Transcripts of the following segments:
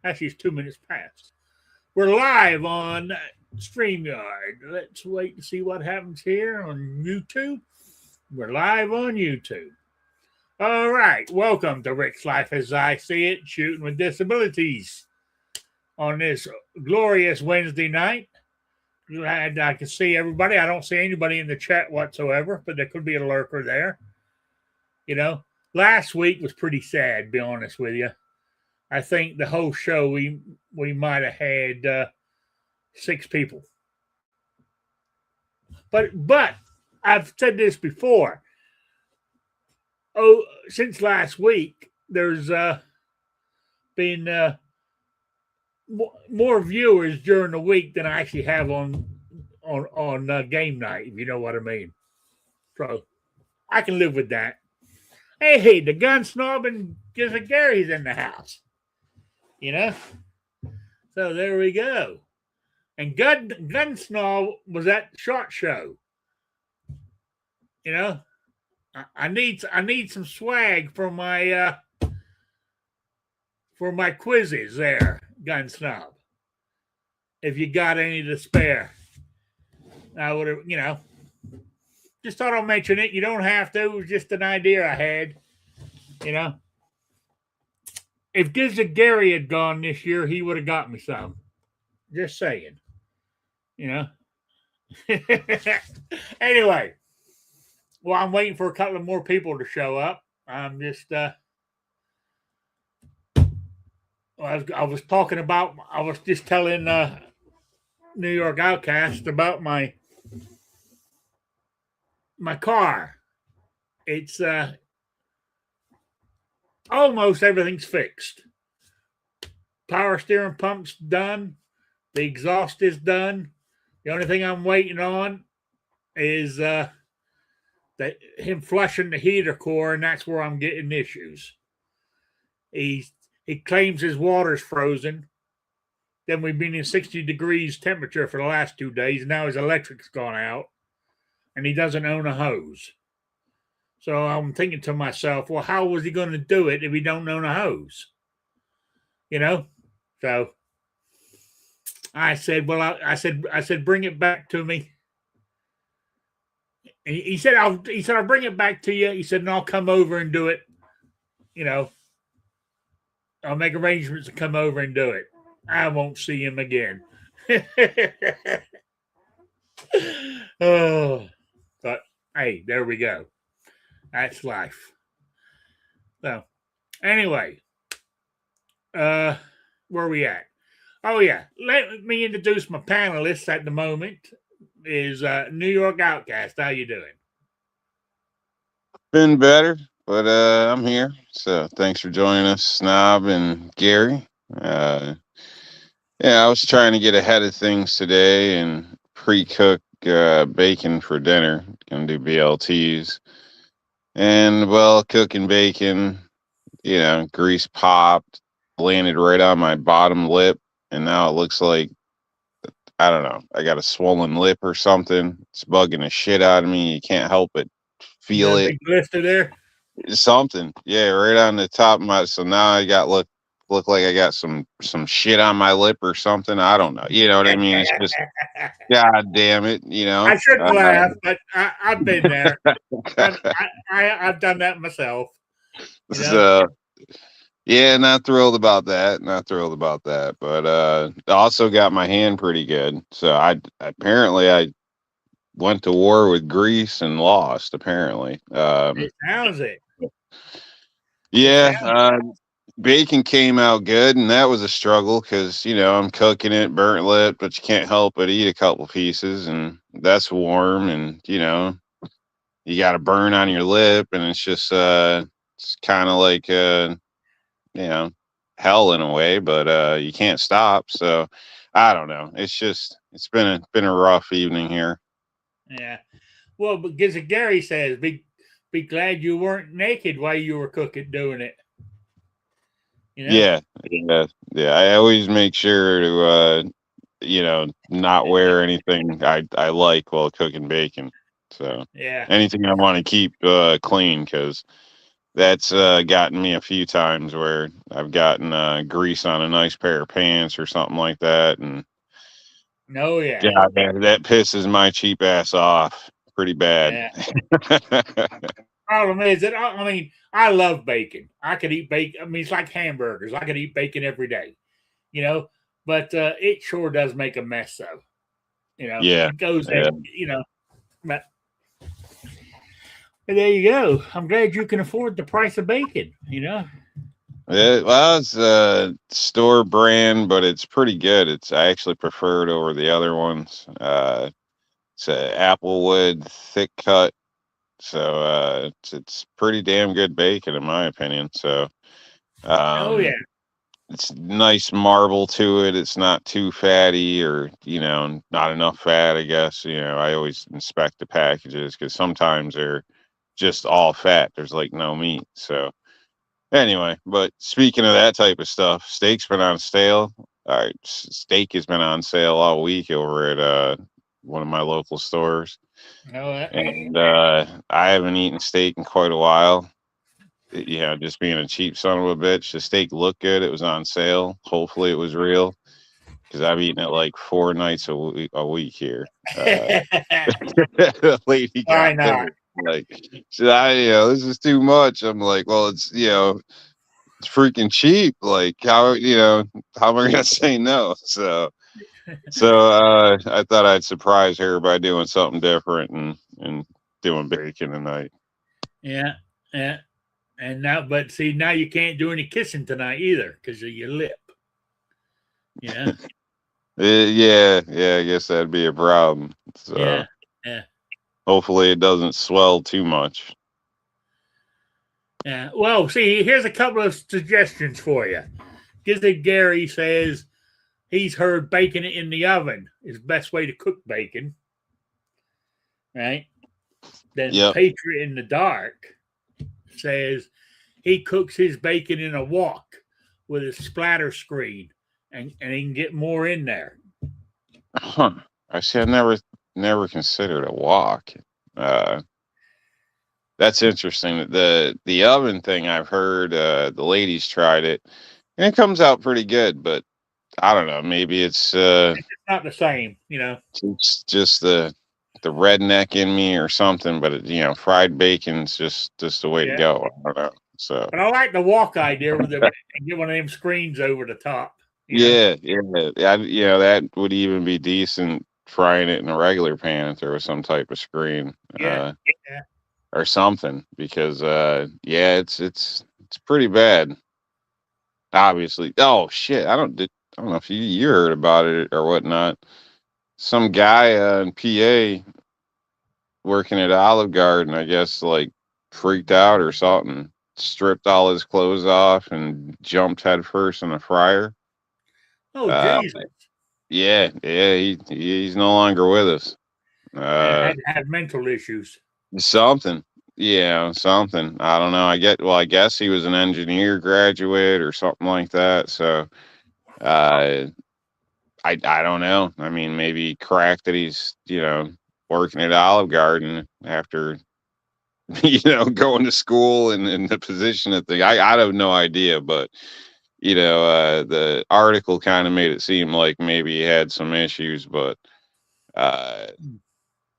Actually, it's 2 minutes past. We're live on StreamYard. Let's wait to see what happens here on YouTube. We're live on YouTube. All right. Welcome to Rick's Life as I See It, shooting with disabilities on this glorious Wednesday night. Glad I can see everybody. I don't see anybody in the chat whatsoever, but there could be a lurker there. You know, last week was pretty sad, to be honest with you. I think the whole show we might have had 6 people. But I've said this before. Since last week, there's been more viewers during the week than I actually have on game night, if you know what I mean. So I can live with that. Hey, the gun snob and Gary's in the house. You know? So there we go. And gun snob was at SHOT Show. You know? I need some swag for my quizzes there, gun snob. If you got any to spare. I would have, just thought I'll mention it. You don't have to. It was just an idea I had. You know? If Gary had gone this year, he would have got me some. Just saying. You know? Anyway. Well, I'm waiting for a couple of more people to show up. I'm just, I was just telling New York Outcast about my car. It's, almost everything's fixed. Power steering pump's done. The exhaust is done. The only thing I'm waiting on is, him flushing the heater core, and that's where I'm getting issues. He claims his water's frozen. Then we've been in 60 degrees temperature for the last 2 days, and now his electric's gone out, and he doesn't own a hose. So I'm thinking to myself, well, how was he going to do it if he don't own a hose? You know? So I said, well, I said, bring it back to me. And he said, I'll bring it back to you. He said, and I'll come over and do it. You know, I'll make arrangements to come over and do it. I won't see him again. Oh, but hey, there we go. That's life. So, anyway, where are we at? Oh yeah, let me introduce my panelists at the moment. Is New York Outcast. How you doing? Been better, but I'm here. So thanks for joining us, Snob and Gary. Yeah, I was trying to get ahead of things today and pre-cook bacon for dinner. Gonna do BLTs. And well, cooking bacon, grease popped, landed right on my bottom lip, and now it looks like, I don't know, I got a swollen lip or something. It's bugging the shit out of me. You can't help but feel it. Big blister there? Something. Yeah, right on the top of my, so now I got look like I got some shit on my lip or something. I don't know. You know what I mean? It's just, God damn it, I shouldn't laugh, but I've been there. I've done that myself. So yeah, not thrilled about that. But I also got my hand pretty good. So I went to war with Greece and lost, apparently. How's it? Yeah, bacon came out good, and that was a struggle because, I'm cooking it, burnt lip, but you can't help but eat a couple pieces, and that's warm, and, you got a burn on your lip, and it's just, it's kind of like, hell in a way, but you can't stop. So I don't know. It's been a rough evening here. Yeah. Well, because Gary says, be glad you weren't naked while you were doing it. Yeah. I always make sure to, not wear anything I like while cooking bacon. So yeah, anything I want to keep clean, because that's gotten me a few times where I've gotten grease on a nice pair of pants or something like that, and Oh yeah, God, man, that pisses my cheap ass off pretty bad. yeah. Problem is that I mean I love bacon. I could eat bacon. I mean it's like hamburgers. I could eat bacon every day, you know. But it sure does make a mess though. You know, Yeah, it goes yeah. in. You know, but there you go. I'm glad you can afford the price of bacon. You know. Well, it's store brand, but it's pretty good. I actually prefer it over the other ones. It's a Applewood thick cut, so it's pretty damn good bacon in my opinion. So Oh yeah. um, it's nice marble to it. It's not too fatty or not enough fat. I guess I always inspect the packages because sometimes they're just all fat. There's like no meat. So anyway, but speaking of that type of stuff, steak's been on sale. All right, steak has been on sale all week over at one of my local stores, No, and I haven't eaten steak in quite a while. Just being a cheap son of a bitch. The steak looked good. It was on sale. Hopefully, it was real because I've eaten it like 4 nights a week here. The lady why got pissed. not? Like, should I? This is too much. I'm like, well, it's freaking cheap. Like, how am I gonna say no? So I thought I'd surprise her by doing something different and doing bacon tonight. Yeah, yeah. And now, but see, now you can't do any kissing tonight either because of your lip. Yeah, Yeah. I guess that'd be a problem. So yeah, yeah, hopefully it doesn't swell too much. yeah. Well, see, here's a couple of suggestions for you. Gizzard Gary says he's heard baking it in the oven is the best way to cook bacon, right? Then Yep. Patriot in the Dark says he cooks his bacon in a wok with a splatter screen and he can get more in there. Huh. I see. I never considered a wok. Uh, that's interesting. The oven thing I've heard. The ladies tried it, and it comes out pretty good. But I don't know. Maybe It's not the same, you know. it's just the redneck in me or something. But fried bacon's just the way to Yeah. go. I don't know. So But I like the wok idea with the get one of them screens over the top, you know. yeah. That would even be decent. Frying it in a regular pan if there was some type of screen. Yeah. Yeah. Or something because it's pretty bad. Obviously. Oh shit! I don't know if you heard about it or whatnot. Some guy in PA working at Olive Garden, I guess, like freaked out or something. Stripped all his clothes off and jumped headfirst in the fryer. Oh Uh, Jesus. yeah, he's no longer with us. And Uh, had mental issues. Something. Yeah, something. I don't know. I guess he was an engineer graduate or something like that. So, uh, I don't know. I mean, maybe crack that he's, working at Olive Garden after, going to school and in the position that I have no idea, but, the article kind of made it seem like maybe he had some issues, but, uh,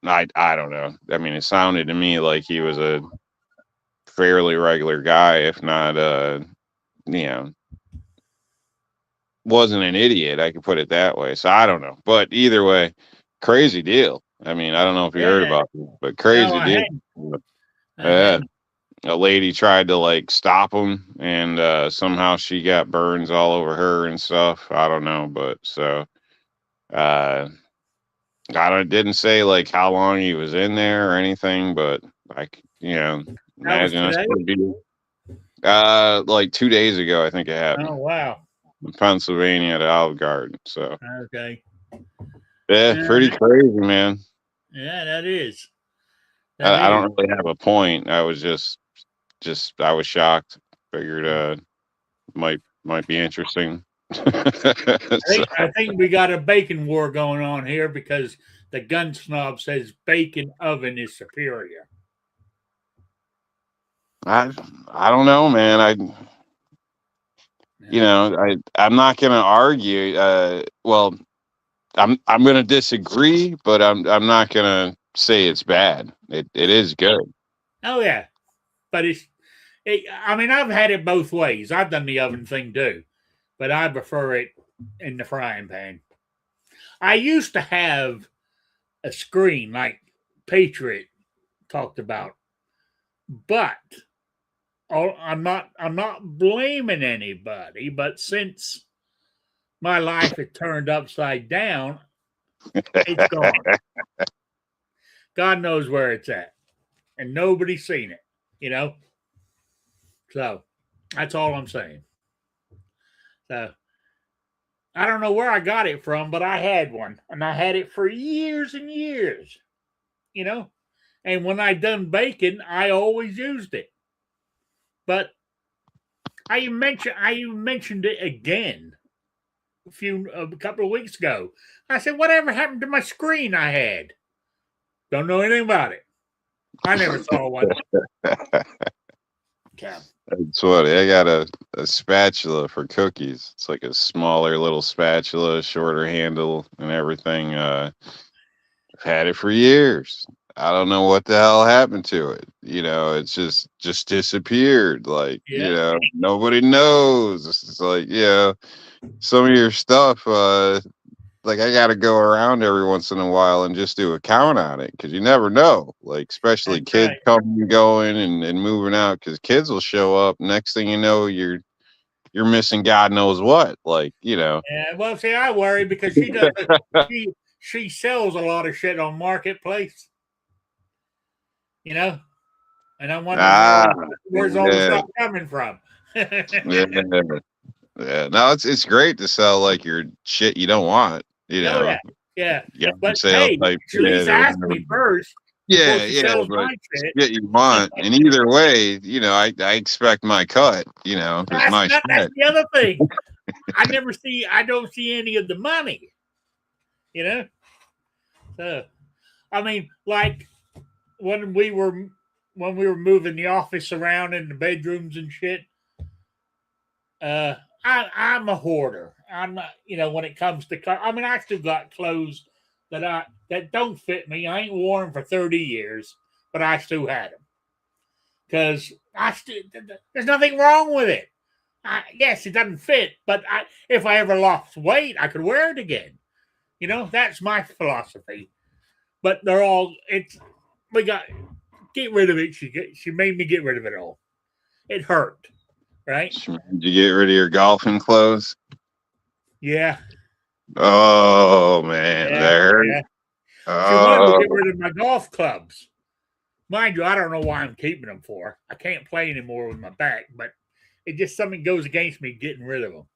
I don't know. I mean, it sounded to me like he was a fairly regular guy, if not, you know, wasn't an idiot. I could put it that way. So I don't know, but either way, crazy deal. I mean, I don't know if you heard Yeah. about it, but No, crazy I deal. hadn't. I Yeah, hadn't. a lady tried to like stop him, and somehow she got burns all over her and stuff. I don't know, but so uh, I don't didn't say like how long he was in there or anything, but like That was imagine that's today. would be like 2 days ago. I think it Oh happened wow. in Pennsylvania at Olive Garden. So Okay. yeah, Yeah, pretty crazy, man. yeah, that is. That I is. don't really have a point. I was just I was shocked. Figured might be interesting. So, I think we got a bacon war going on here because the gun snob says bacon oven is superior. I don't know, man. I'm not gonna argue. Well, I'm gonna disagree, but I'm not gonna say it's bad. It is good. Oh yeah, but I mean, I've had it both ways. I've done the oven thing too, but I prefer it in the frying pan. I used to have a screen like Patriot talked about, but I'm not blaming anybody, but since my life had turned upside down, it's gone. God knows where it's at, and nobody's seen it. You know, so that's all I'm saying. So I don't know where I got it from, but I had one, and I had it for years and years. You know, and when I done baking, I always used it. But I even mentioned it again a couple of weeks ago. I said, "Whatever happened to my screen I had? Don't know anything about it. I never saw one." Okay. It's funny. I got a spatula for cookies. It's like a smaller little spatula, shorter handle and everything. I've had it for years. I don't know what the hell happened to it. It's just disappeared. Like, Yeah, nobody knows. It's like, some of your stuff, like I got to go around every once in a while and just do a count on it because you never know. Like especially that's kids right. coming and going and moving out because kids will show up. Next thing you know, you're missing God knows what. Like Yeah. Well, see, I worry because she she sells a lot of shit on marketplace. You know, and I'm wondering ah where's all the yeah stuff coming from. yeah yeah. No, it's great to sell like your shit you don't want. Oh yeah, yeah. Yard But sale hey, type she at least shit or asked whatever. me first before Yeah, she yeah, sells but my shit. shit you want. And either way, I expect my cut, because my That's shit. the other thing. I don't see any of the money. You know, so I mean, like when we were when we were moving the office around in the bedrooms and shit. Uh, I'm a hoarder. I'm not, when it comes to, I mean, I still got clothes that don't fit me. I ain't worn for 30 years, but I still had them because there's nothing wrong with it. Yes, it doesn't fit, but if I ever lost weight, I could wear it again. That's my philosophy. But we got get rid of it. She made me get rid of it all. It hurt, right? Did you get rid of your golfing clothes? Yeah, Oh man, yeah, that hurt. yeah. She wanted to Oh get rid of my golf clubs. Mind you, I don't know why I'm keeping them for. I can't play anymore with my back, but it just something goes against me getting rid of them,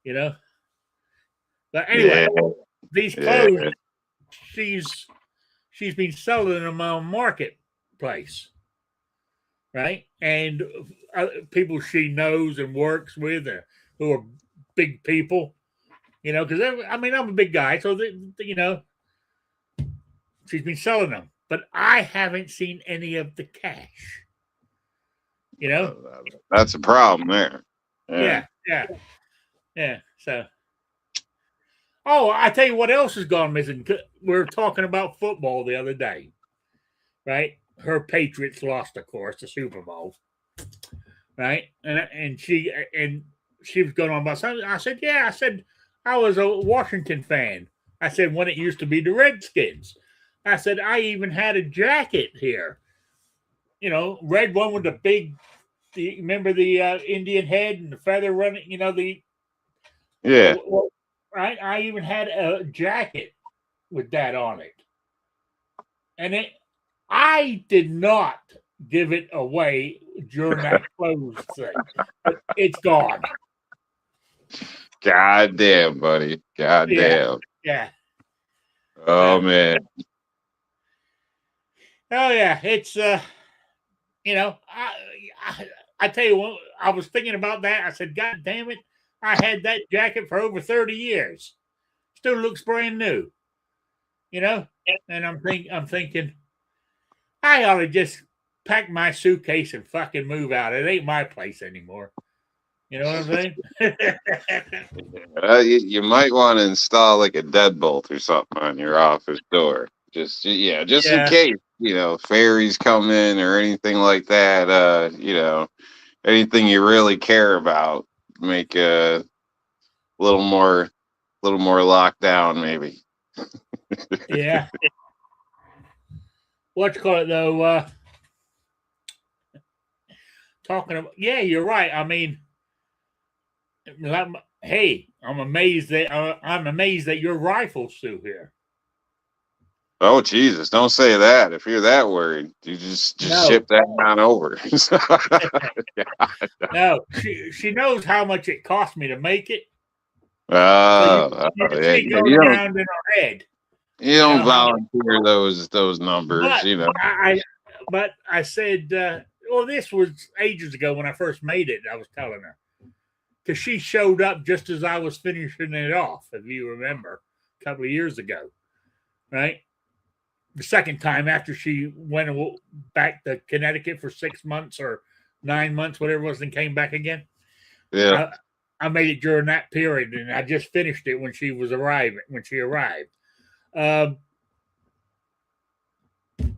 you know? But anyway, yeah, these yeah. clothes, she's she's been selling them on marketplace, right? And people she knows and works with who are big people, because I mean, I'm a big guy, so she's been selling them, but I haven't seen any of the cash. You know? That's a problem there. Yeah. Yeah, yeah, yeah. So, I tell you what else has gone missing. We were talking about football the other day, right? Her Patriots lost, of course, the Super Bowl, right? And she was going on about something. I said, yeah. I said I was a Washington fan. I said when it used to be the Redskins. I said I even had a jacket here. Red one with the big. Remember the Indian head and the feather running? Yeah. Right. I even had a jacket with that on it, and I did not give it away during that clothes thing, but it's gone. God damn, buddy. God Yeah, damn. yeah. Oh man. Oh yeah, it's I tell you what, I was thinking about that. I said, God damn it, I had that jacket for over 30 years. Still looks brand new, you know? And I'm thinking I ought to just pack my suitcase and fucking move out. It ain't my place anymore. You know what I'm saying? You might want to install like a deadbolt or something on your office door. Just in Yeah. case, fairies come in or anything like that. Anything you really care about, make a little more locked down, maybe. Yeah. What you call it though? Talking about, yeah, you're right. I mean, hey, I'm amazed that your rifle's still here. Oh Jesus! Don't say that. If you're that worried, you just No, ship that on over. no, she knows how much it cost me to make it, so you just Yeah, see going around in her head. you You don't know how much, volunteer those numbers. but I said, well, this was ages ago when I first made it. I was telling her because she showed up just as I was finishing it off, if you remember, a couple of years ago, right? The second time after she went back to Connecticut for 6 months or 9 months, whatever it was, and came back again. Yeah. I made it during that period, and I just finished it when she arrived.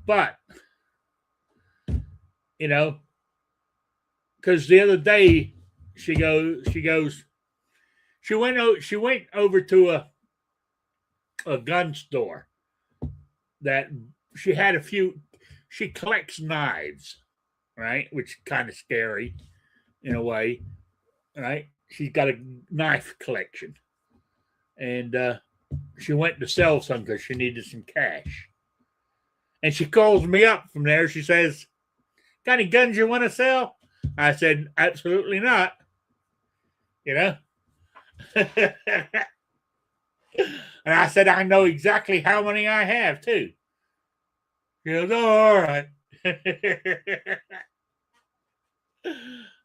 But because the other day she went over to a gun store that she had a few. She collects knives, right? Which is kind of scary in a way, right? She's got a knife collection, and she went to sell some because she needed some cash. And she calls me up from there. She says, "Got any guns you want to sell?" I said, "Absolutely not." And I said, "I know exactly how many I have too." She goes, "Oh, all right."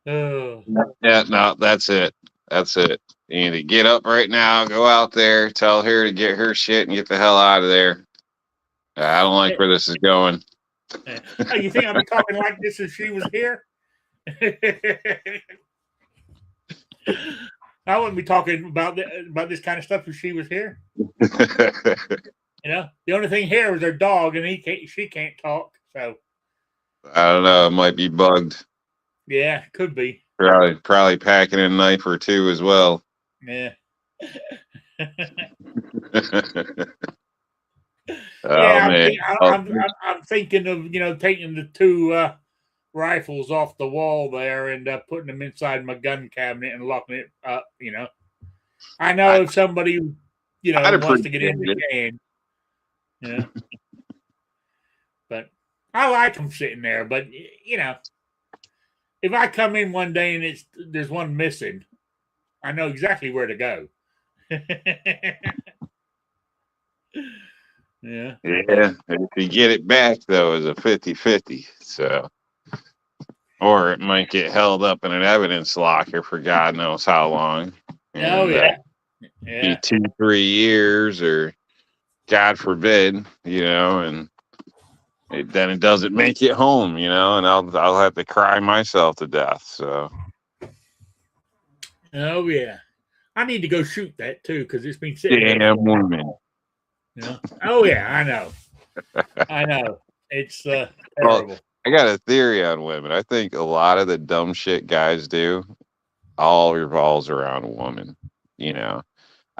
Oh. Yeah, no, that's it. That's it. You need to get up right now, go out there, tell her to get her shit and get the hell out of there. I don't like where this is going. Oh, you think I'll be talking like this if she was here? I wouldn't be talking about this kind of stuff if she was here. The only thing here is her dog, and she can't talk. So I don't know. It might be bugged. Yeah, could be. Probably packing a knife or two as well. Yeah. Oh man. I'm thinking of taking the two rifles off the wall there and putting them inside my gun cabinet and locking it up. I know if somebody wants to get in, they can. Yeah. But I like them sitting there. But if I come in one day and there's one missing, I know exactly where to go. Yeah. Yeah. If you get it back though, is a 50-50. So, or it might get held up in an evidence locker for God knows how long. And, yeah. Be 2-3 years, or God forbid, and then it doesn't make it home, and I'll have to cry myself to death. So. Oh yeah. I need to go shoot that too because it's been sitting there. Damn woman. Oh yeah, I know. I know. It's terrible. Well, I got a theory on women. I think a lot of the dumb shit guys do all revolves around a woman.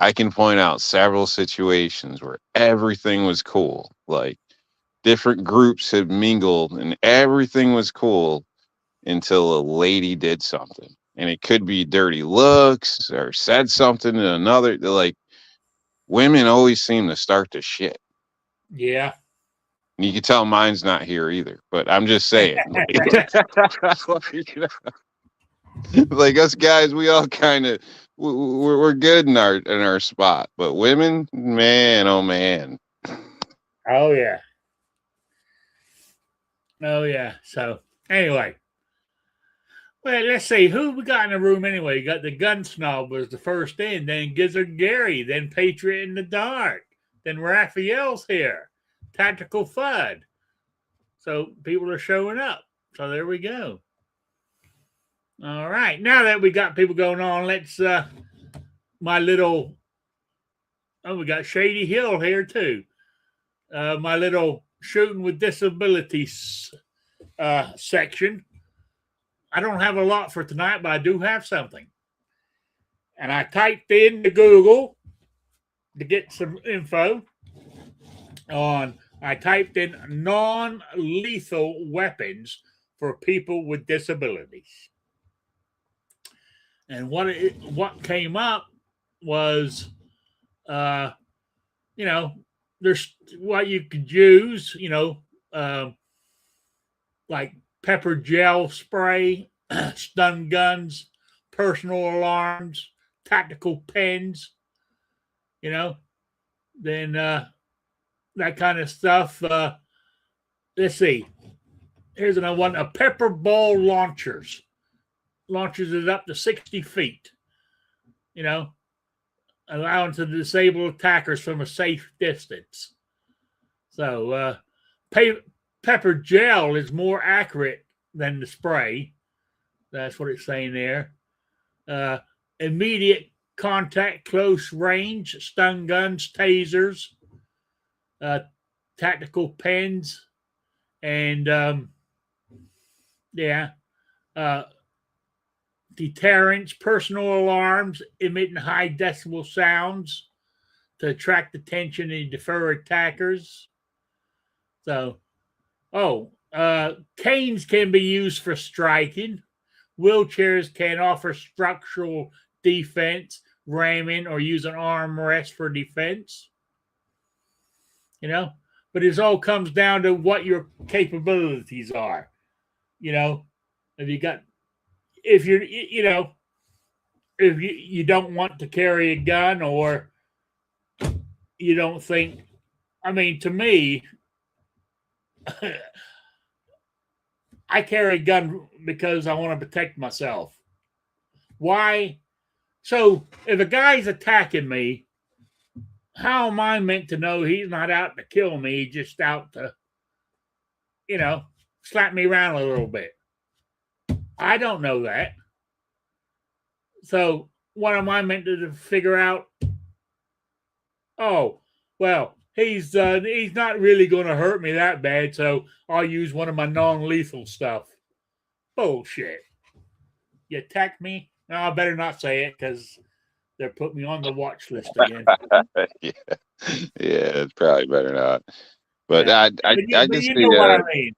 I can point out several situations where everything was cool. Like different groups had mingled and everything was cool until a lady did something. And it could be dirty looks or said something to another. Like women always seem to start the shit. Yeah. You can tell mine's not here either, but I'm just saying. Like us guys, we all kind of we're good in our spot, but women, man, oh man. Oh yeah. Oh yeah. So anyway, well, let's see who we got in the room anyway. You got the gun snob was the first in, then Gizzard Gary, then Patriot in the Dark, then Raphael's here, Tactical Fud. So people are showing up. So there we go. All right. Now that we got people going on, let's my little we got Shady Hill here too. My little shooting with disabilities section. I don't have a lot for tonight, but I do have something. And I typed into Google to get some info on. I typed in non-lethal weapons for people with disabilities, and what came up was, uh, you know, there's what you could use, like pepper gel spray, stun guns, personal alarms, tactical pens, you know, then that kind of stuff. Let's see. Here's another one: a pepper ball launchers. Launches it up to 60 feet. You know, allowing to disable attackers from a safe distance. So, pepper gel is more accurate than the spray. That's what it's saying there. Immediate contact, close range, stun guns, tasers, tactical pens, and deterrence, personal alarms, emitting high decibel sounds to attract attention and deter attackers. So, canes can be used for striking. Wheelchairs can offer structural defense, ramming, or use an armrest for defense. But it all comes down to what your capabilities are. If you don't want to carry a gun, or you don't think, to me, I carry a gun because I want to protect myself. Why? So if a guy's attacking me, how am I meant to know he's not out to kill me, just out to, slap me around a little bit? I don't know that. So what am I meant to figure out? Oh, well, he's not really going to hurt me that bad, so I'll use one of my non-lethal stuff. Bullshit. You attack me? No, I better not say it, because they'll put me on the watch list again. Yeah, it's probably better not. But yeah. I but just you see know what I mean.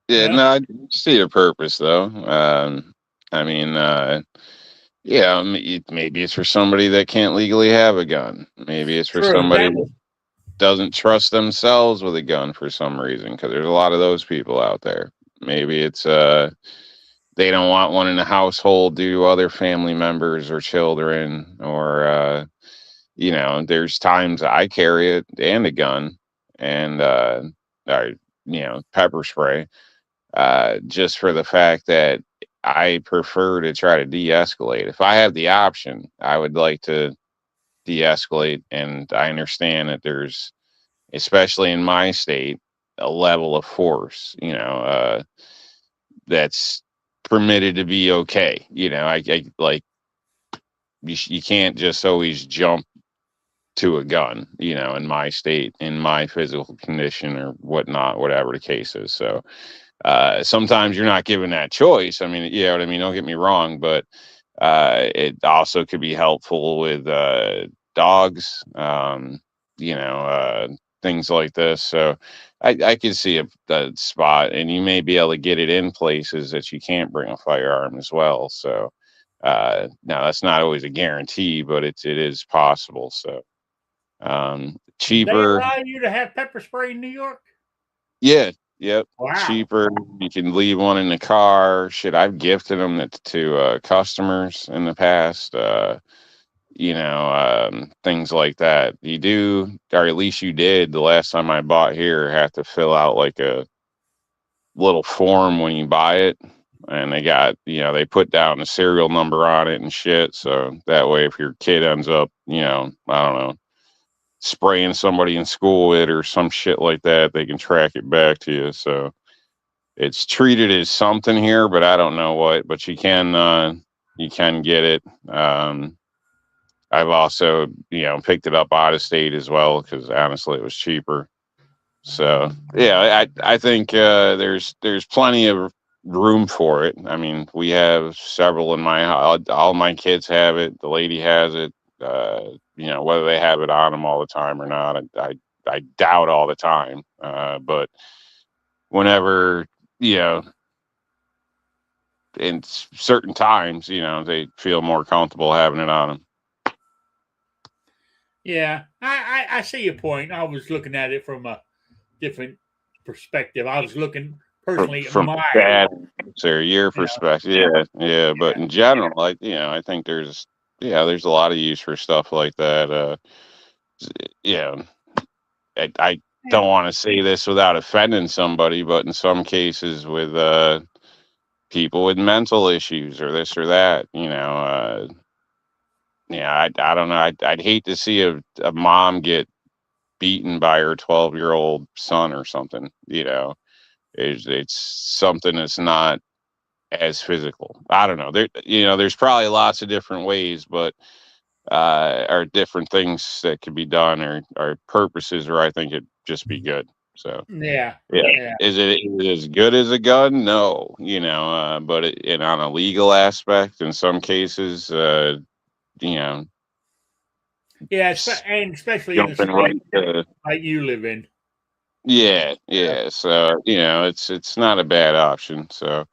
yeah, no, I see the purpose though. Maybe it's for somebody that can't legally have a gun. Maybe it's for True, somebody that doesn't trust themselves with a gun for some reason, because there's a lot of those people out there. Maybe it's they don't want one in the household due to other family members or children, or there's times I carry it and a gun and pepper spray, just for the fact that I prefer to try to de-escalate. If I have the option, I would like to de-escalate, and I understand that there's, especially in my state, a level of force, that's permitted to be okay. I like, you can't just always jump to a gun, in my state, in my physical condition or whatnot, whatever the case is. So sometimes you're not given that choice. I mean, you know what I mean? Don't get me wrong, but it also could be helpful with dogs, things like this. So I could see a spot, and you may be able to get it in places that you can't bring a firearm as well. So now that's not always a guarantee, but it is possible. So They cheaper. allow you to have pepper spray in New York? Yeah. Yep. Wow. Cheaper. You can leave one in the car. Shit, I've gifted them to customers in the past. Things like that. You do, or at least you did the last time I bought here, have to fill out like a little form when you buy it. And they put down a serial number on it and shit. So that way, if your kid ends up, I don't know, spraying somebody in school with it or some shit like that, they can track it back to you. So it's treated as something here, but I don't know what. But you can get it. I've also picked it up out of state as well because honestly it was cheaper. So yeah, I think there's plenty of room for it. I mean, we have several in my house. All my kids have it. The lady has it. Whether they have it on them all the time or not, I doubt all the time. But whenever you know, in certain times, they feel more comfortable having it on them. Yeah, I see your point. I was looking at it from a different perspective. I was looking personally at From my that or your you know, perspective, yeah. But in general, like I think there's a lot of use for stuff like that. Yeah, I yeah, don't want to say this without offending somebody, but in some cases with people with mental issues or this or that, I don't know. I'd hate to see a mom get beaten by her 12-year-old son or something. It's something that's not as physical. I don't know. There's probably lots of different ways, but or different things that could be done or purposes where I think it'd just be good. So yeah, yeah, yeah. is it as good as a gun? No, but and on a legal aspect, in some cases, you know, Yeah, s- and especially in the jumping state right to like you live in. yeah. So it's not a bad option. So.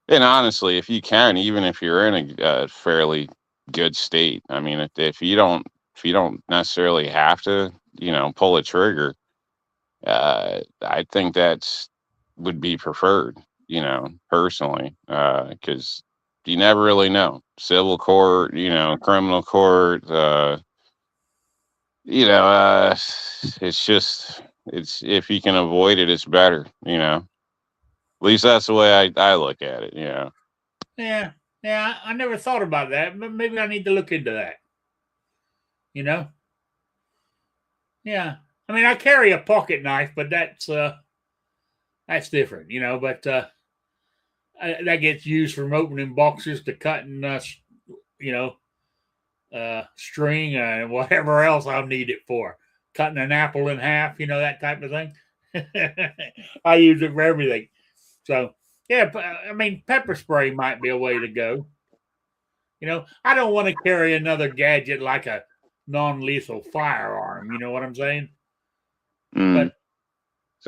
And honestly, if you can, even if you're in a fairly good state, I mean, if you don't necessarily have to, pull a trigger, I think that's would be preferred, personally, because you never really know. Civil court, criminal court, it's just it's if you can avoid it, it's better, At least that's the way I look at it. Yeah, yeah. I never thought about that, but maybe I need to look into that. You know? Yeah. I mean, I carry a pocket knife, but that's different. But that gets used from opening boxes to cutting, you know, string and whatever else I'll need it for. Cutting an apple in half, that type of thing. I use it for everything. So, yeah, I mean, pepper spray might be a way to go. I don't want to carry another gadget like a non-lethal firearm. You know what I'm saying? Mm.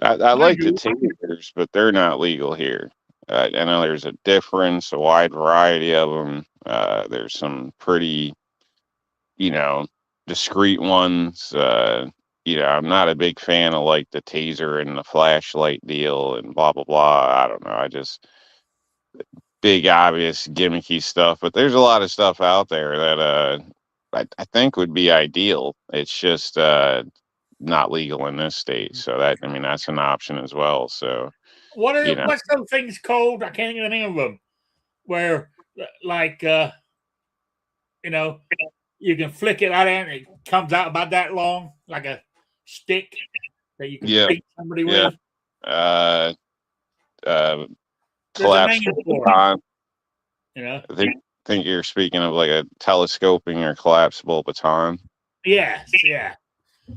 But I I like the do. tasers, but they're not legal here. I know there's a difference, a wide variety of them. There's some pretty, you know, discreet ones. I'm not a big fan of like the taser and the flashlight deal and blah blah blah. I don't know. I just big obvious gimmicky stuff, but there's a lot of stuff out there that I think would be ideal. It's just not legal in this state. So that's an option as well. So, you know. What's those things called? I can't think of the name of them. Where like you know you can flick it out and it comes out about that long, like a stick that you can Yeah, beat somebody yeah. with. Uh uh There's a name collapsible for it. baton. You know. I think you're speaking of like a telescoping or collapsible baton. Yes. Yeah.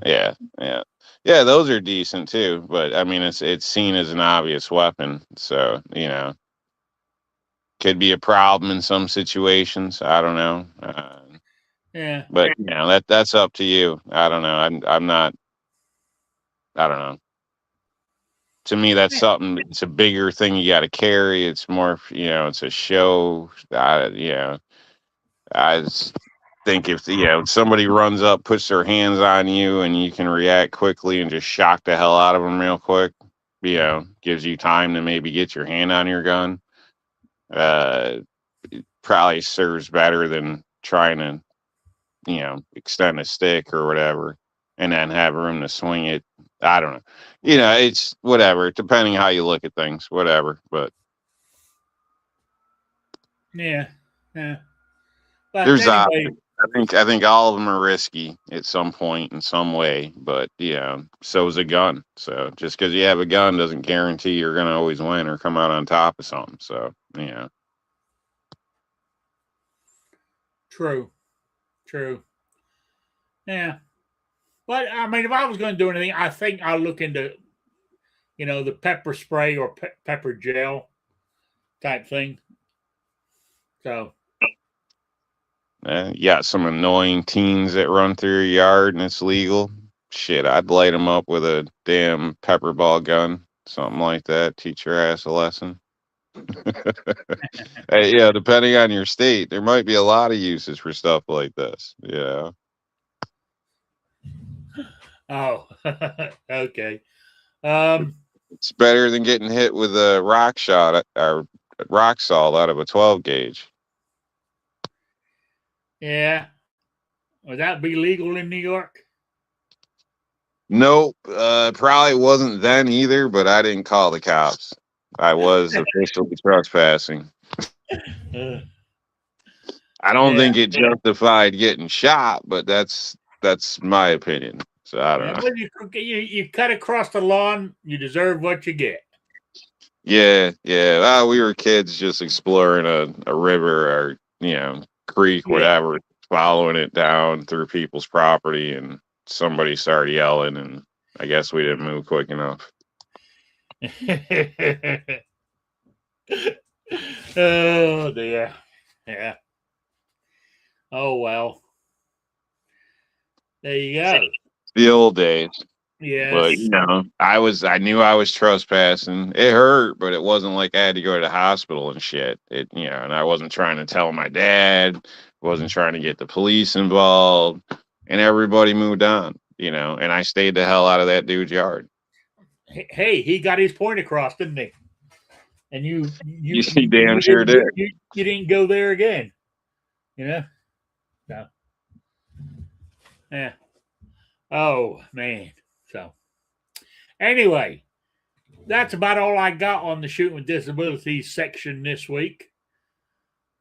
Yeah, yeah. Yeah, those are decent too, but I mean it's seen as an obvious weapon, so, could be a problem in some situations. I don't know. Yeah. But that's up to you. I don't know. I'm not. I don't know. To me, that's Yeah. something. It's a bigger thing you got to carry. It's more. It's a show. I just think if somebody runs up, puts their hands on you, and you can react quickly and just shock the hell out of them real quick. Gives you time to maybe get your hand on your gun. Uh, it probably serves better than trying to extend a stick or whatever, and then have room to swing it. I don't know. It's whatever, depending how you look at things, whatever. But Yeah. Yeah. But there's anyway, options. I think all of them are risky at some point in some way, but yeah, so is a gun. So just because you have a gun doesn't guarantee you're going to always win or come out on top of something. So yeah, True. Yeah. But I mean, if I was going to do anything, I think I'll look into, the pepper spray or pepper gel type thing. So, you got some annoying teens that run through your yard and it's legal. Shit, I'd light them up with a damn pepper ball gun, something like that. Teach your ass a lesson. Hey, yeah, depending on your state, there might be a lot of uses for stuff like this. Yeah. oh, okay. Um, It's better than getting hit with a rock shot or rock salt out of a 12 gauge. yeah. Would that be legal in New York? Nope, probably wasn't then either, but I didn't call the cops. I was officially trespassing. Uh, I don't yeah. think it justified getting shot, but that's my opinion. So I don't Yeah. know. Well, you cut across the lawn, you deserve what you get. Yeah, yeah. Well, we were kids just exploring a river or creek, Yeah. whatever, following it down through people's property, and somebody started yelling, and I guess we didn't move quick enough. Oh dear. Yeah. Oh well. There you go. The old days. But Yes. I knew I was trespassing. It hurt, but it wasn't like I had to go to the hospital and shit. And I wasn't trying to tell my dad, wasn't trying to get the police involved, and everybody moved on, and I stayed the hell out of that dude's yard. Hey, he got his point across, didn't he? And you You damn sure did. you didn't go there again. No. Yeah. Oh man. So anyway, that's about all I got on the Shooting with Disabilities section this week.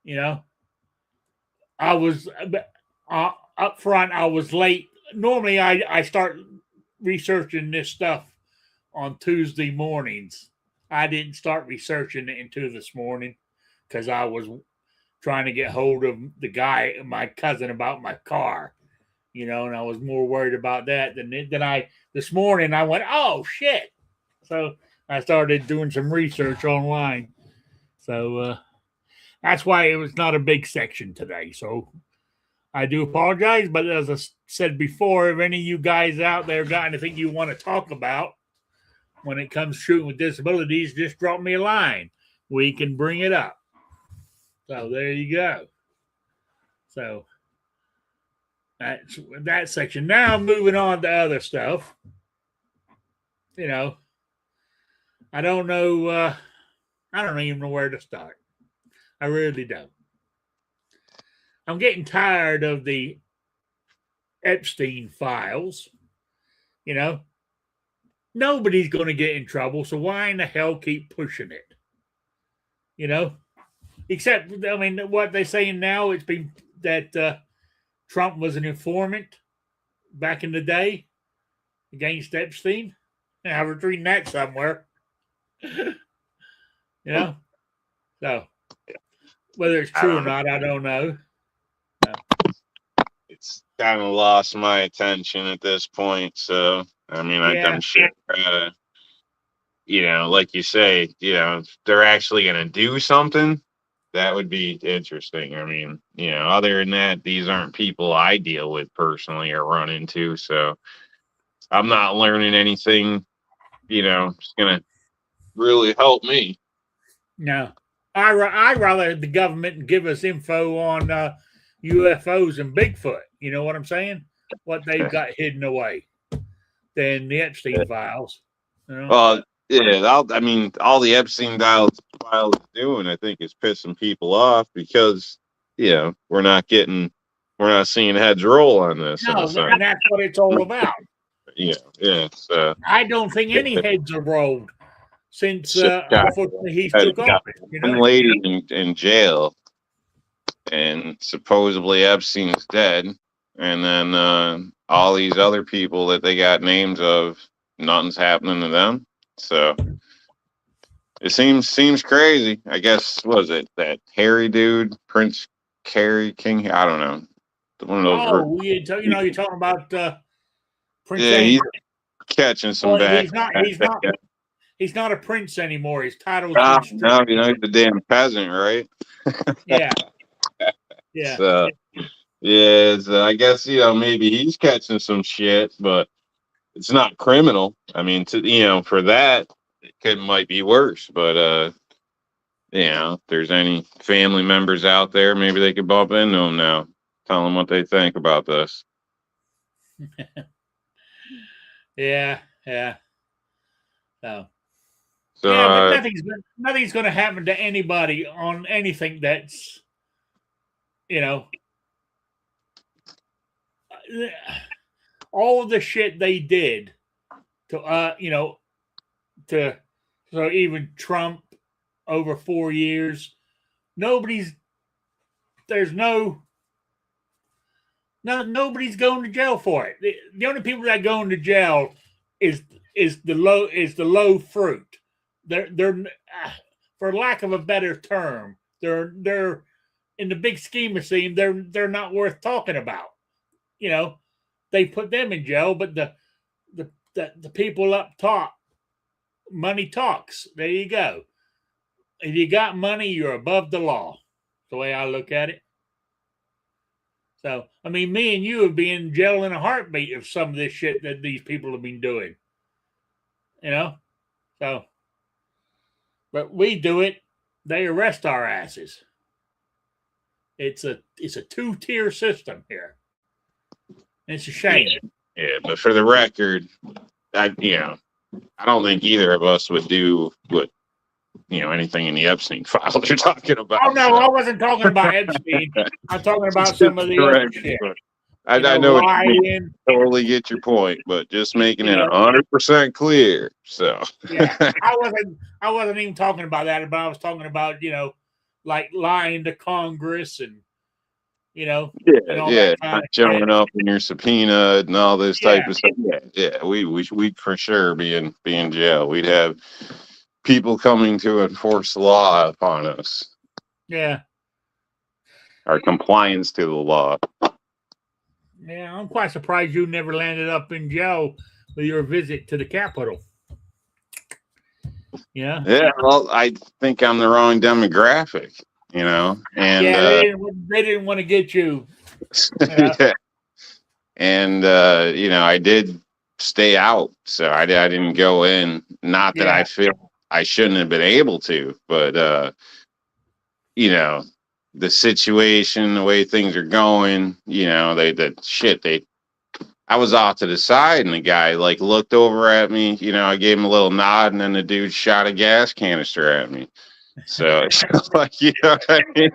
I was up front. I was late. Normally, I start researching this stuff on Tuesday mornings. I didn't start researching it until this morning because I was trying to get hold of the guy, my cousin, about my car. And I was more worried about that than this morning. I went, oh shit! So I started doing some research online. So that's why it was not a big section today. So I do apologize, but as I said before, if any of you guys out there got anything you want to talk about when it comes to Shooting with Disabilities, just drop me a line. We can bring it up. So there you go. So that's that section. Now moving on to other stuff. I don't know. I don't even know where to start. I really don't. I'm getting tired of the Epstein files. Nobody's going to get in trouble, so why in the hell keep pushing it? Except, I mean, what they're saying now, it's been that Trump was an informant back in the day against Epstein. I was reading that somewhere. So whether it's true or not, I don't know. It's kind of lost my attention at this point. So, I mean, I'm sure, like you say, if they're actually going to do something, that would be interesting. I mean, other than that, these aren't people I deal with personally or run into. So I'm not learning anything, it's going to really help me. No. I'd rather the government give us info on UFOs and Bigfoot. You know what I'm saying? What they've got hidden away than the Epstein files. Well, yeah, I mean, all the Epstein files is doing, I think, is pissing people off because, we're not seeing heads roll on this. No, and that's what it's all about. Yeah. So I don't think any heads are rolled since unfortunately he took office. One lady in jail. and supposedly Epstein's dead, and then all these other people that they got names of, nothing's happening to them. So it seems crazy. I guess was it that Harry dude, Prince Harry King? I don't know. One of those. Oh, you're talking about Prince Yeah, Andrew. he's catching some Well, back. he's not a prince anymore. His title's Ah, been stripped. no, he's a damn peasant, right? Yeah, yeah, So yeah, I guess maybe he's catching some shit, but it's not criminal. I mean, for that, might be worse. But if there's any family members out there, maybe they could bump into them now, tell them what they think about this. yeah, yeah. So So yeah, but nothing's going to happen to anybody on anything that's you know all of the shit they did to to so even Trump over 4 years. Nobody's there's nobody's going to jail for it. The only people that go into jail is the low fruit. They're for lack of a better term, they're in the big scheme of things, they're not worth talking about. They put them in jail, but the people up top, money talks. There you go. If you got money, you're above the law. The way I look at it. So, I mean, me and you would be in jail in a heartbeat of some of this shit that these people have been doing. So, but we do it. They arrest our asses. It's a 2-tier system here. It's a shame. Yeah, but for the record, I don't think either of us would do what anything in the Epstein files you're talking about. Oh no, I wasn't talking about Epstein. I'm talking about some of the other shit. I know lying. Totally get your point, but just making it 100% clear. So yeah, I wasn't even talking about that, but I was talking about like lying to Congress and not showing up in your subpoena and all this type of stuff. Yeah, we'd for sure be in jail. We'd have people coming to enforce law upon us. Yeah. Our compliance to the law. Yeah, I'm quite surprised you never landed up in jail with your visit to the Capitol. Yeah. Yeah, well, I think I'm the wrong demographic, and they didn't want to get you. Yeah. And I did stay out, so I didn't go in. Not that I feel I shouldn't have been able to, but the situation, the way things are going, I was off to the side, and the guy looked over at me. I gave him a little nod, and then the dude shot a gas canister at me. So what I mean?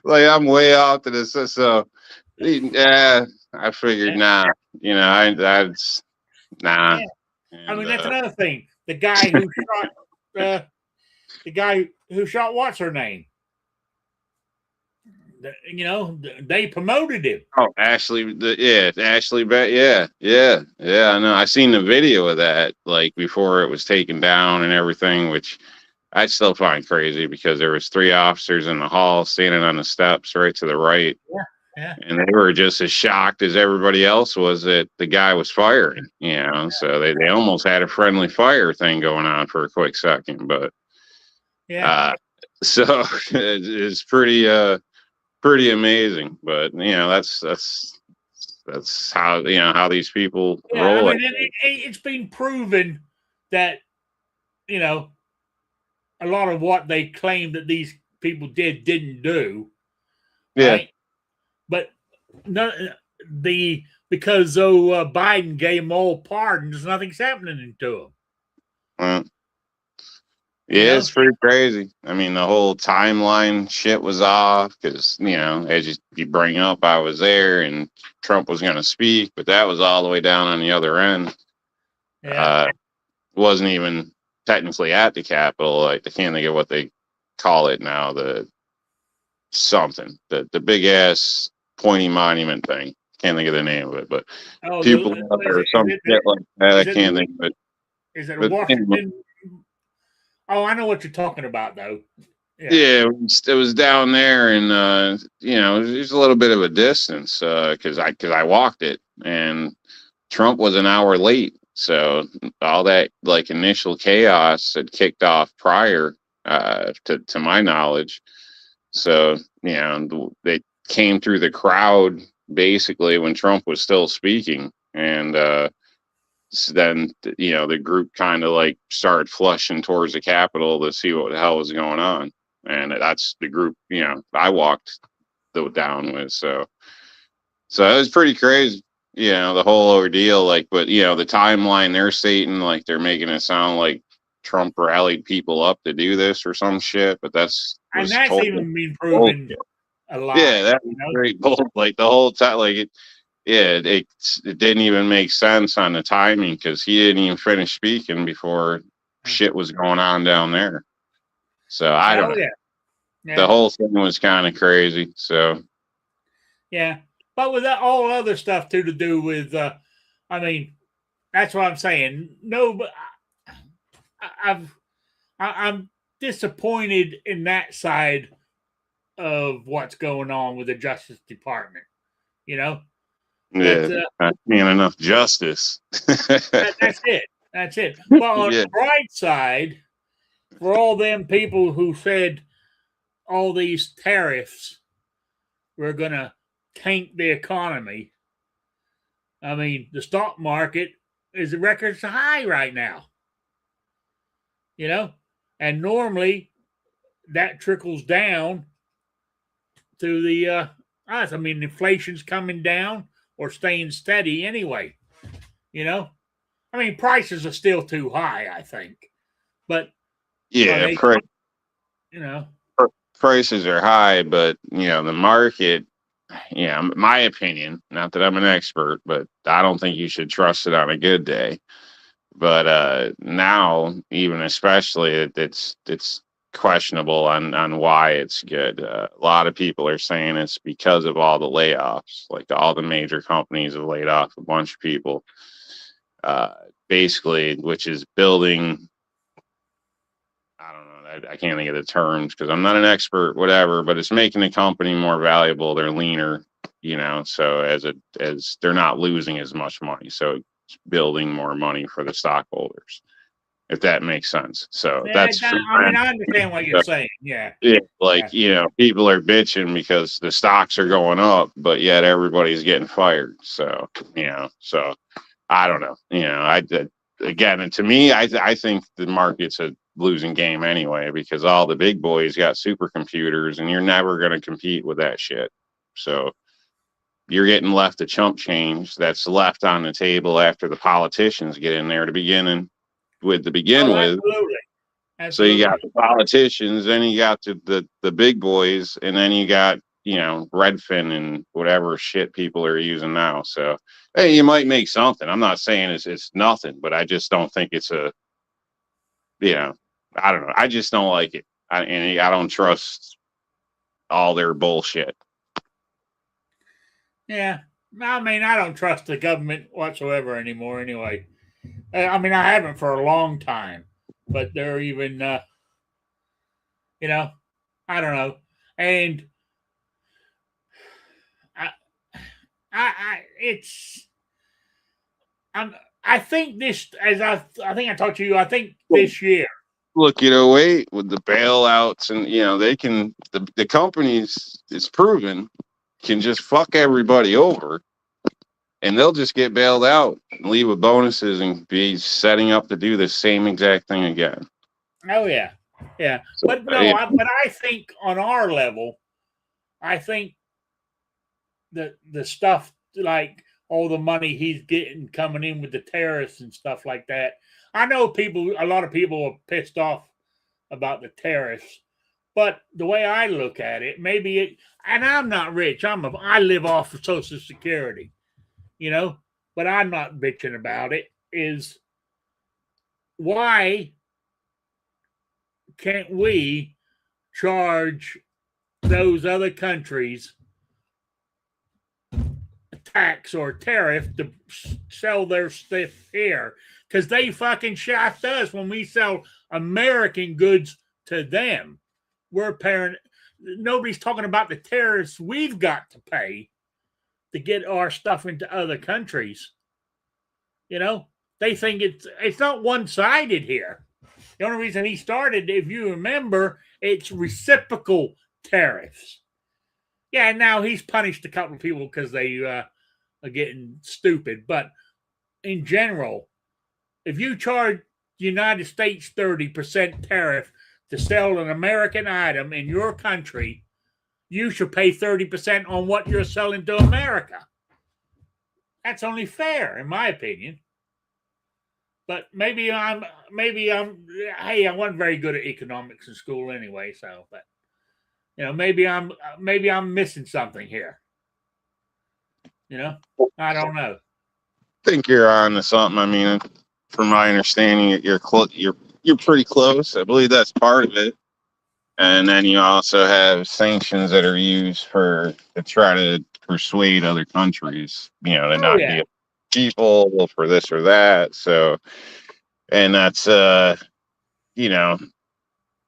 I'm way off to this. So yeah, I figured nah. That's nah. Yeah. And, that's another thing. The guy who shot what's her name? They promoted him. Oh, Ashley. Ashley. Yeah. I know. I seen the video of that before it was taken down and everything, which I still find crazy because there was 3 officers in the hall standing on the steps right to the right. Yeah. And they were just as shocked as everybody else was that the guy was firing, so they almost had a friendly fire thing going on for a quick second, but so it's pretty amazing, but that's how, how these people roll. I mean, it's been proven that, a lot of what they claim that these people didn't do. Yeah. Right? But because Biden gave them all pardons, nothing's happening to them. Yeah, it's pretty crazy. I mean, the whole timeline shit was off because, as you bring up, I was there and Trump was going to speak, but that was all the way down on the other end. Yeah. Wasn't even technically at the Capitol. I can't think of what they call it now. The something, the big ass pointy monument thing. Can't think of the name of it, but Oh, people or some shit like that. I is it can't think of it. is it But anyway, Washington? Oh, I know what you're talking about, though. Yeah. yeah, it was down there, and it was just a little bit of a distance because I walked it, and Trump was an hour late, so all that like initial chaos had kicked off prior to my knowledge. So they came through the crowd basically when Trump was still speaking, and so then the group kind of like started flushing towards the Capitol to see what the hell was going on, and that's the group I walked down with. So it was pretty crazy, the whole ordeal. Like, but the timeline they're stating, like they're making it sound like Trump rallied people up to do this or some shit, but And was that's total even been proven bullshit. a Yeah, lie. that was great bull. Like the whole time, like it didn't even make sense on the timing because he didn't even finish speaking before shit was going on down there. So I don't Oh know. yeah, The yeah, whole thing was kind of crazy. So yeah. But with that, all other stuff too to do with, I mean, that's what I'm saying. No, but I'm disappointed in that side of what's going on with the Justice Department. You know yeah, that not being enough justice. that's it. That's it. But on Yeah, the bright side, for all them people who said all these tariffs were going to tank the economy, I mean, the stock market is at record high right now. You know, and normally that trickles down to the us. I mean, inflation's coming down or staying steady anyway. You know, I mean, prices are still too high, I think, but are yeah. they? You know, Prices are high, but the market. Yeah, my opinion. Not that I'm an expert, but I don't think you should trust it on a good day. But now, even especially, it's questionable on why it's good. A lot of people are saying it's because of all the layoffs. Like all the major companies have laid off a bunch of people, uh, basically, which is building. I don't know. I can't think of the terms because I'm not an expert, whatever. But it's making the company more valuable. They're leaner, So as they're not losing as much money, so it's building more money for the stockholders, if that makes sense. So yeah. that's for I mean, I understand what you're saying. Yeah, yeah, yeah, like people are bitching because the stocks are going up, but yet everybody's getting fired. So I don't know. Again, and to me, I think the market's a losing game anyway because all the big boys got supercomputers, and you're never going to compete with that shit. So you're getting left a chump change that's left on the table after the politicians get in there to begin oh, with. absolutely, So you got absolutely. the politicians, then you got the big boys, and then you got Redfin and whatever shit people are using now. So hey, you might make something. I'm not saying it's nothing, but I just don't think it's a I don't know. I just don't like it. I don't trust all their bullshit. Yeah, I mean, I don't trust the government whatsoever anymore. Anyway, I mean, I haven't for a long time, but they're even, you know, I don't know, and I, it's, I think this, as I think I talked to you, I think this year. Look, wait with the bailouts, and they can the companies. It's proven can just fuck everybody over, and they'll just get bailed out and leave with bonuses and be setting up to do the same exact thing again. Oh yeah, yeah, So, but no, but I think on our level, I think the stuff like all the money he's getting coming in with the tariffs and stuff like that. I know a lot of people are pissed off about the tariffs, but the way I look at it, maybe it, and I'm not rich. I live off of Social Security, you know, but I'm not bitching about it. Is why can't we charge those other countries a tax or tariff to sell their stuff here, because they fucking shaft us when we sell American goods to them. We're paying. Nobody's talking about the tariffs we've got to pay to get our stuff into other countries. You know, they think it's not one-sided here. The only reason he started, if you remember, it's reciprocal tariffs. Yeah, now he's punished a couple of people because they are getting stupid. But in general, if you charge the United States 30% tariff to sell an American item in your country, you should pay 30% on what you're selling to America. That's only fair, in my opinion. But maybe I'm hey, I wasn't very good at economics in school anyway, so but maybe I'm missing something here. I don't know. I think you're on to something. I mean, from my understanding, you're pretty close. I believe that's part of it. And then you also have sanctions that are used to try to persuade other countries, to not deal with people for this or that. So, and that's, I don't know.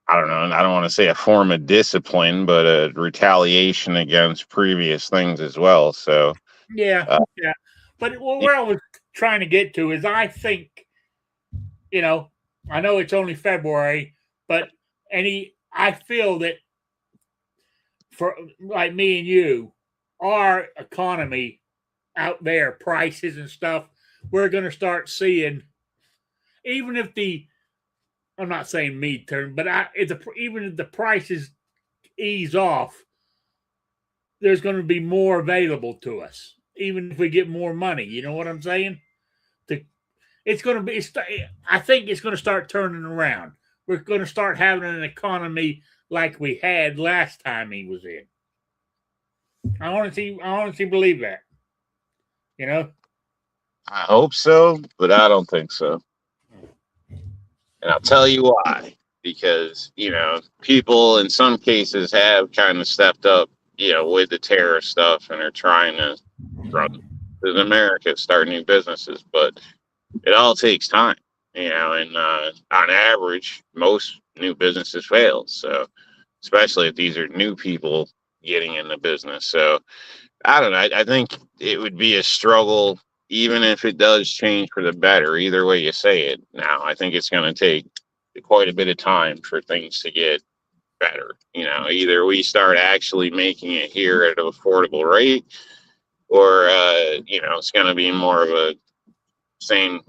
I don't want to say a form of discipline, but a retaliation against previous things as well. So, yeah. But where I was trying to get to is I think, I know it's only February, but I feel that for like me and you, our economy out there, prices and stuff, we're going to start seeing, even if I'm not saying midterm, but even if the prices ease off, there's going to be more available to us, even if we get more money. You know what I'm saying? It's going to be. I think it's going to start turning around. We're going to start having an economy like we had last time he was in. I honestly believe that. I hope so, but I don't think so. And I'll tell you why. Because, people in some cases have kind of stepped up, with the tariff stuff and are trying to run in America, start new businesses. But it all takes time, and on average, most new businesses fail. So, especially if these are new people getting into business. So, I don't know. I think it would be a struggle, even if it does change for the better. Either way you say it. Now, I think it's going to take quite a bit of time for things to get better. Either we start actually making it here at an affordable rate, or it's going to be more of the same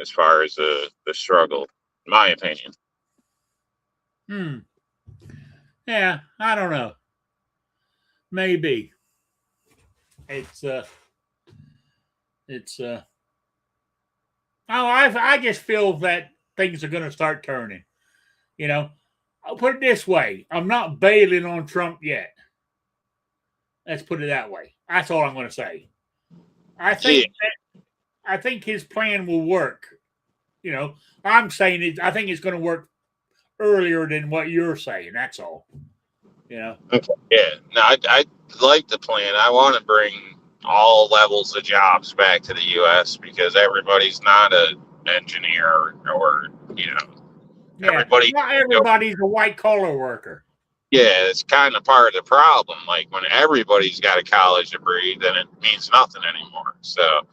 as far as the struggle, in my opinion. Yeah, I don't know. Maybe I just feel that things are going to start turning. I'll put it this way: I'm not bailing on Trump yet. Let's put it that way. That's all I'm going to say. I think his plan will work. I'm saying I think it's going to work earlier than what you're saying. That's all. Okay. Yeah. No, I like the plan. I want to bring all levels of jobs back to the U.S. because everybody's not an engineer or everybody. Not everybody's a white collar worker. Yeah, it's kind of part of the problem. Like when everybody's got a college degree, then it means nothing anymore. So,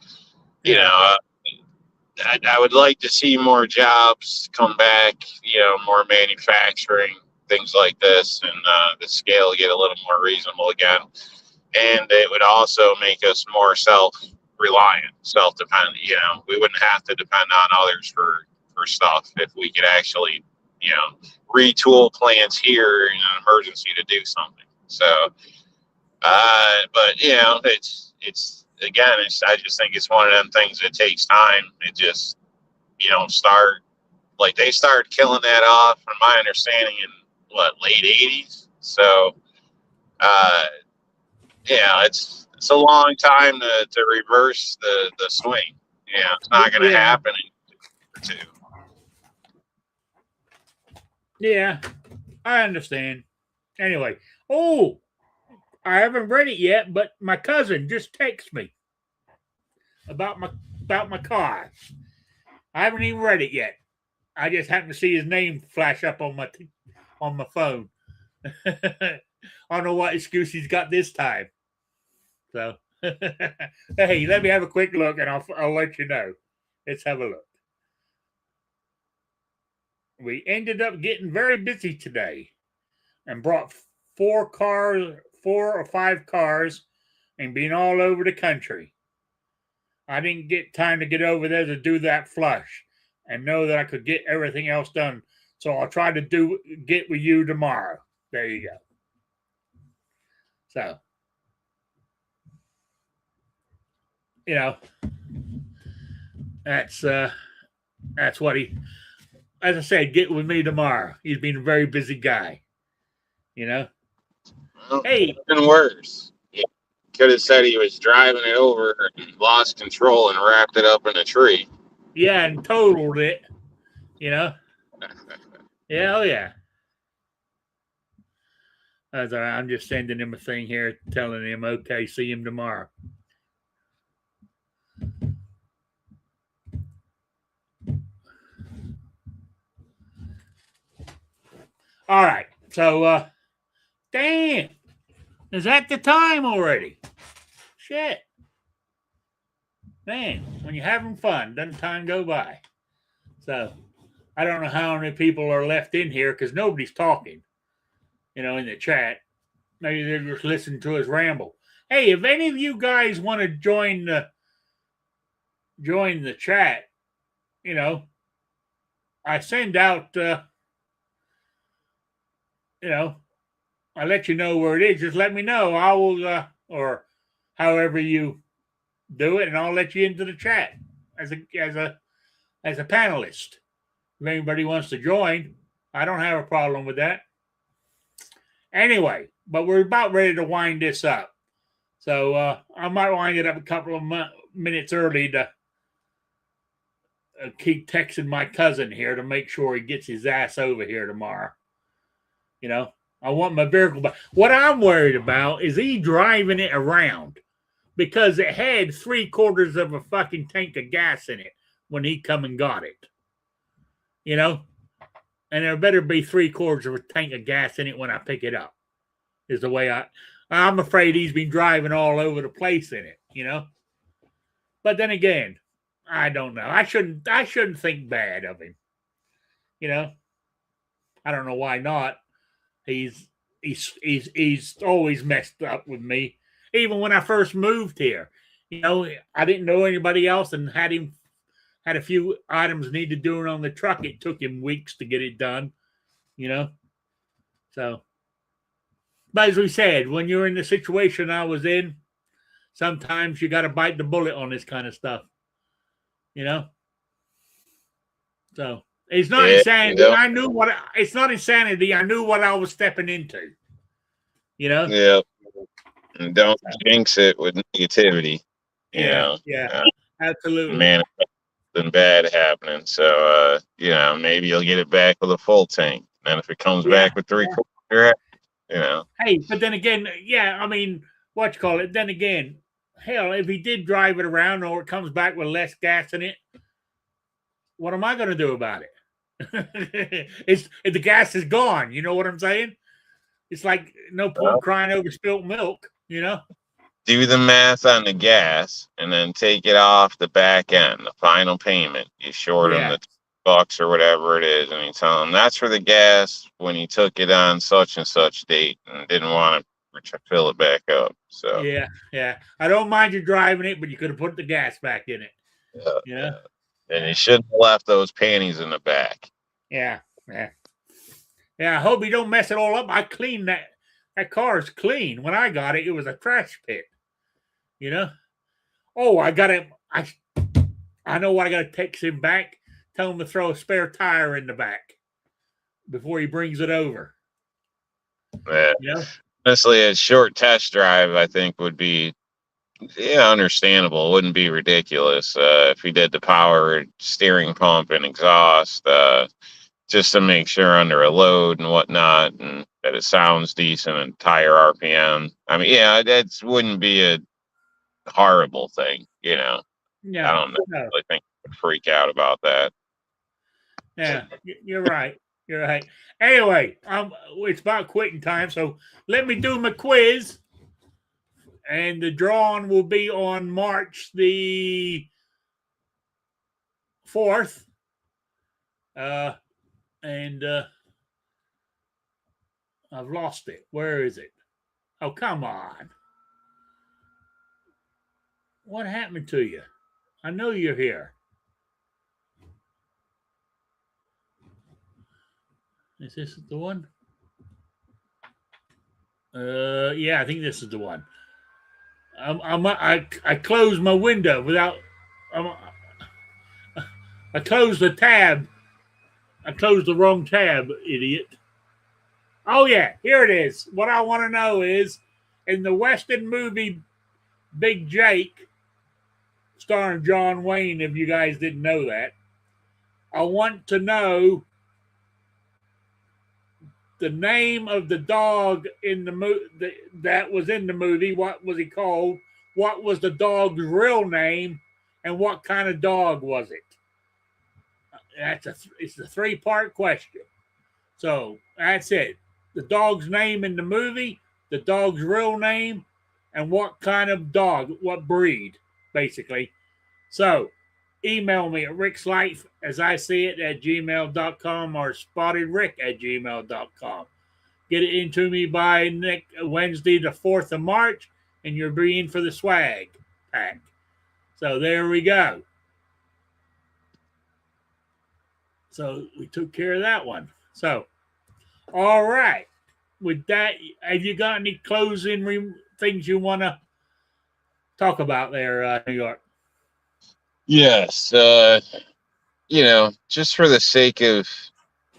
I would like to see more jobs come back, more manufacturing, things like this, and the scale get a little more reasonable again. And it would also make us more self-reliant, self-dependent. We wouldn't have to depend on others for stuff if we could actually, retool plants here in an emergency to do something. So, but it's again, I just think it's one of them things that takes time. It just, start like they started killing that off, from my understanding, in late '80s. So, it's a long time to reverse the swing. It's not going to happen in 2. Yeah, I understand. Anyway, Oh, I haven't read it yet, but my cousin just texted me about my car. I haven't even read it yet. I just happened to see his name flash up on my phone. I don't know what excuse he's got this time. So, hey, let me have a quick look, and I'll let you know. Let's have a look. We ended up getting very busy today, and brought 4 or 5 cars, and being all over the country. I didn't get time to get over there to do that flush, and know that I could get everything else done. So I'll try to get with you tomorrow. There you go. So, you know, that's what he, as I said, get with me tomorrow. He's been a very busy guy. You know. Well, Hey, even worse. He could have said he was driving it over and lost control and wrapped it up in a tree. yeah, and totaled it. You know. Yeah, oh yeah. That's all right. I'm just sending him a thing here telling him, okay, see him tomorrow. All right. So, damn. Is that the time already? Shit. Man, when you're having fun, doesn't time go by? So, I don't know how many people are left in here because nobody's talking, in the chat. Maybe they're just listening to us ramble. Hey, if any of you guys want to join the chat, I send out, I let you know where it is. Just let me know. I will, or however you do it, and I'll let you into the chat as a panelist. If anybody wants to join, I don't have a problem with that. Anyway, but we're about ready to wind this up. So I might wind it up a couple of minutes early to keep texting my cousin here to make sure he gets his ass over here tomorrow. I want my vehicle back. What I'm worried about is he driving it around because it had 3/4 of a fucking tank of gas in it when he come and got it. And there better be 3/4 of a tank of gas in it when I pick it up. Is the way I'm afraid he's been driving all over the place in it, But then again, I don't know. I shouldn't think bad of him. I don't know why not. He's always messed up with me. Even when I first moved here, I didn't know anybody else and had a few items needed doing on the truck. It took him weeks to get it done, So, but as we said, when you're in the situation I was in, sometimes you got to bite the bullet on this kind of stuff, So it's not insanity. It's not insanity. I knew what I was stepping into, Yeah. And don't jinx it with negativity. Yeah, absolutely. Man, something bad happening. So, maybe you'll get it back with a full tank. And if it comes back with 3/4, Hey, but then again, I mean, what you call it? Then again, hell, if he did drive it around or it comes back with less gas in it, what am I going to do about it? If the gas is gone, you know what I'm saying? It's like no point crying over spilt milk, Do the math on the gas and then take it off the back end, the final payment. You short them the $2 or whatever it is, and you tell them that's for the gas when you took it on such and such date and didn't want to fill it back up. So yeah. I don't mind you driving it, but you could have put the gas back in it. And you shouldn't have left those panties in the back. Yeah. I hope you don't mess it all up. I cleaned that. That car is clean. When I got it, it was a trash pit. Oh, I know what I got to text him back. Tell him to throw a spare tire in the back before he brings it over. Yeah. Honestly, a short test drive, I think, would be understandable. It wouldn't be ridiculous if he did the power steering pump and exhaust. just to make sure under a load and whatnot, and that it sounds decent and higher RPM. I mean, yeah, that wouldn't be a horrible thing, you know. I No, don't no. really think I would freak out about that. Yeah, you're right. You're right. Anyway, it's about quitting time, so let me do my quiz, and the drawing will be on March the 4th. And I've lost it. Where is it? Oh, come on. What happened to you? I know you're here. Is this the one? Yeah, I think this is the one. I closed my window without. Um, I closed the tab. I closed the wrong tab, idiot. Oh yeah, here it is. What I want to know is, in the Western movie Big Jake, starring John Wayne. If you guys didn't know that, I want to know the name of the dog in the that was in the movie. What was he called? What was the dog's real name? And what kind of dog was it? It's a 3-part question. So that's it. The dog's name in the movie, the dog's real name, and what kind of dog, what breed, basically. So email me at rickslife as I see it at gmail.com or spottedrick at gmail.com. Get it into me by next Wednesday, the 4th of March, and you're being for the swag pack. So there we go. So we took care of that one. So, all right. With that, have you got any closing things you want to talk about there, New York? Yes, just for the sake of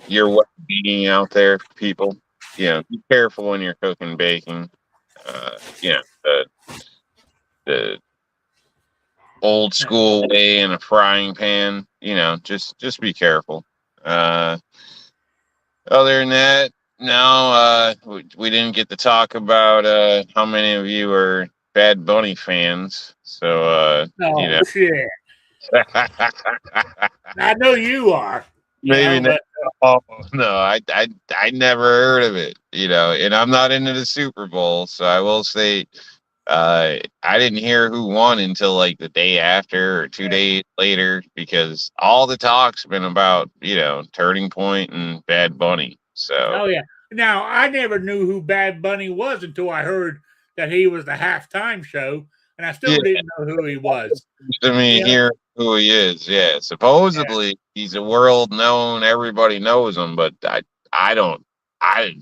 your well-being out there, people, be careful when you're cooking, baking. The old school way in a frying pan, just be careful. Other than that, no, we didn't get to talk about how many of you are Bad Bunny fans. So, Oh, shit. I know you are. maybe not. But Oh, no, I never heard of it, and I'm not into the Super Bowl, so I will say I didn't hear who won until like the day after or 2 days later because all the talk's been about, Turning Point and Bad Bunny. So, oh yeah. Now I never knew who Bad Bunny was until I heard that he was the halftime show, and I yeah, still didn't know who he was. I mean, Yeah, hear who he is. Yeah, yeah. supposedly he's a world known. Everybody knows him, but I don't. I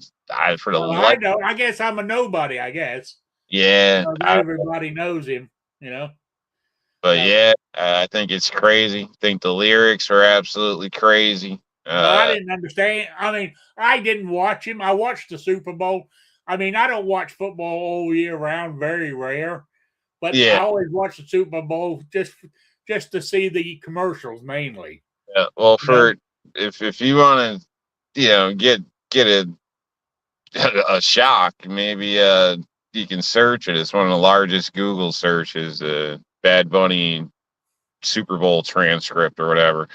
for the Well, I life. know. I guess I'm a nobody. I guess Yeah, everybody knows him. You know. but So, yeah, I think it's crazy. I think the lyrics are absolutely crazy. well, I didn't understand. I mean, I didn't watch him. I watched the Super Bowl. I mean, I don't watch football all year round. Very rare. But Yeah, I always watch the Super Bowl just to see the commercials mainly. yeah. Well, You know? for if you want to, get a shock, maybe you can search it. It's one of the largest Google searches. Bad Bunny Super Bowl transcript or whatever.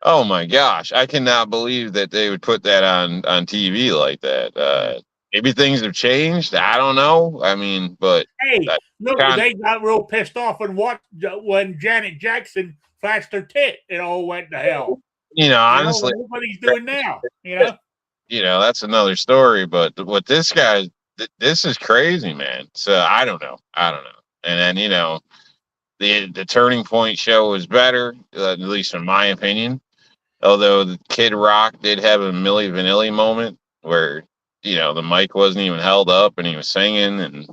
Oh my gosh, I cannot believe that they would put that on TV like that. Maybe things have changed. I don't know. I mean, but Hey, I look, kind they got real pissed off and what when Janet Jackson flashed her tit. It all went to hell. You know, honestly, look what he's doing now. You know. that's another story. But what this guy, this is crazy, man. So I don't know. And then the Turning Point show was better, at least in my opinion. Although the Kid Rock did have a Milli Vanilli moment where the mic wasn't even held up and he was singing, and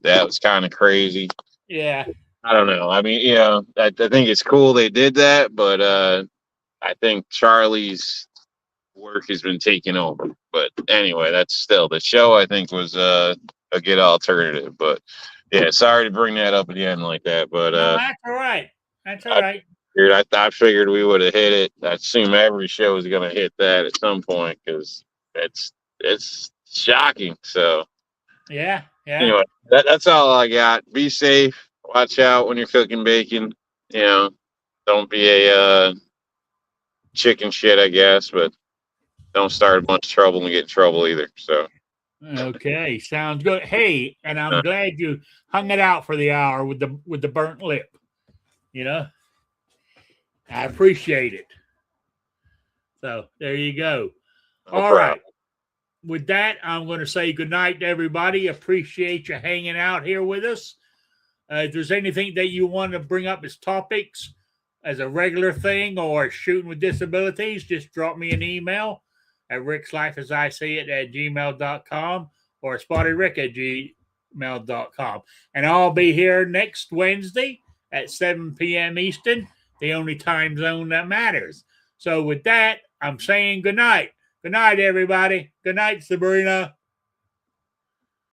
that was kind of crazy. Yeah. I don't know. I mean, I think it's cool they did that, but I think Charlie's work has been taken over. But anyway, that's still the show. I think was a good alternative. But yeah, sorry to bring that up again like that. But No, that's all right. That's all I right. I figured we would have hit it. I assume every show is going to hit that at some point because it's shocking. So Yeah. anyway, that's all I got. Be safe. Watch out when you're cooking bacon. You know, don't be a chicken shit, I guess, but don't start a bunch of trouble and get in trouble either. So Okay, sounds good. Hey, and I'm glad you hung it out for the hour with the burnt lip. You know, I appreciate it. So there you go. no All problem. right. With that, I'm going to say good night to everybody. Appreciate you hanging out here with us. If there's anything that you want to bring up as topics as a regular thing or shooting with disabilities, just drop me an email at rickslifeasIseeit@gmail.com or spottyrick@gmail.com. And I'll be here next Wednesday at 7 p.m. Eastern, the only time zone that matters. So with that, I'm saying good night. Good night, everybody. Good night, Sabrina.